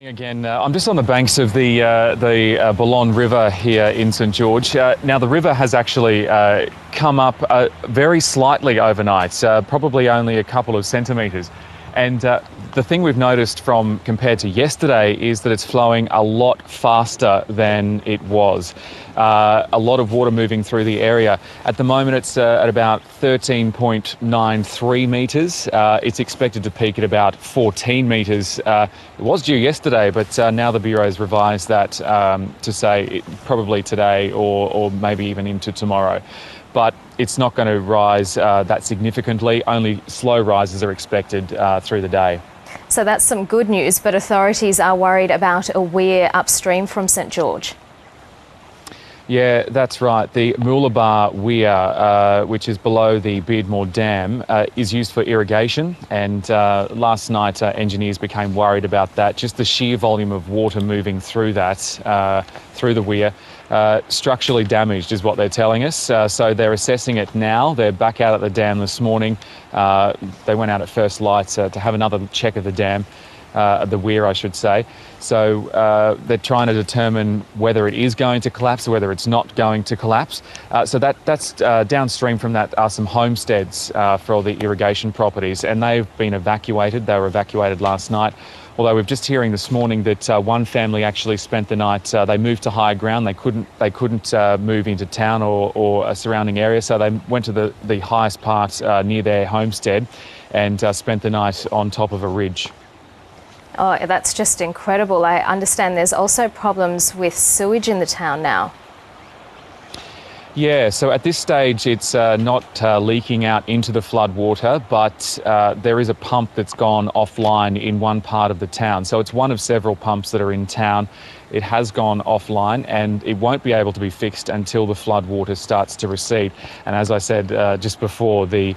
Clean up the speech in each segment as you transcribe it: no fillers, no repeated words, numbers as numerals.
Again, I'm just on the banks of the Boulogne River here in St George. Now the river has actually come up very slightly overnight, probably only a couple of centimetres. And the thing we've noticed from compared to yesterday is that it's flowing a lot faster than it was. A lot of water moving through the area. At the moment it's at about 13.93 metres. It's expected to peak at about 14 metres. It was due yesterday, but now the Bureau's revised that to say probably today or maybe even into tomorrow. But it's not going to rise that significantly. Only slow rises are expected through the day. So that's some good news, but authorities are worried about a weir upstream from St George. Yeah, that's right. The Mooloolaba weir, which is below the Beardmore Dam, is used for irrigation. And last night, engineers became worried about that. Just the sheer volume of water moving through that, through the weir, structurally damaged is what they're telling us. So they're assessing it now. They're back out at the dam this morning. They went out at first light to have another check of the dam. The weir, I should say. So they're trying to determine whether it is going to collapse or whether it's not going to collapse. So that's downstream from that are some homesteads for all the irrigation properties, and they've been evacuated. They were evacuated last night. Although we're just hearing this morning that one family actually spent the night. They moved to higher ground. They couldn't move into town or a surrounding area, so they went to the highest part near their homestead and spent the night on top of a ridge. Oh, that's just incredible. I understand there's also problems with sewage in the town now. Yeah, so at this stage it's not leaking out into the flood water, but there is a pump that's gone offline in one part of the town. So it's one of several pumps that are in town. It has gone offline and it won't be able to be fixed until the flood water starts to recede. And as I said just before, the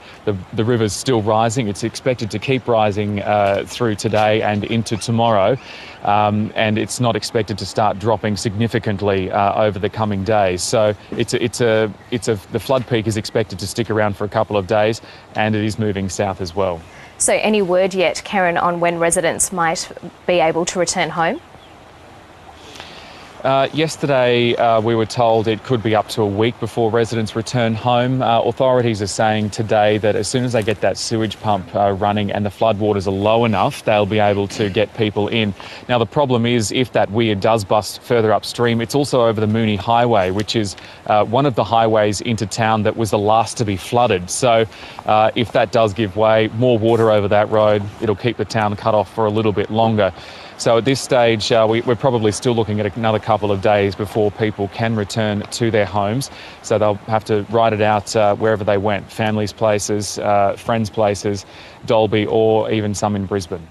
river's still rising. It's expected to keep rising through today and into tomorrow. And it's not expected to start dropping significantly over the coming days. So the flood peak is expected to stick around for a couple of days, and it is moving south as well. So any word yet, Kerrin, on when residents might be able to return home? Yesterday we were told it could be up to a week before residents return home. Authorities are saying today that as soon as they get that sewage pump running and the floodwaters are low enough, they'll be able to get people in. Now the problem is if that weir does bust further upstream, it's also over the Moonee Highway, which is one of the highways into town that was the last to be flooded. So if that does give way, more water over that road, it'll keep the town cut off for a little bit longer. So at this stage, we're probably still looking at another couple of days before people can return to their homes. So they'll have to ride it out wherever they went, families' places, friends' places, Dalby, or even some in Brisbane.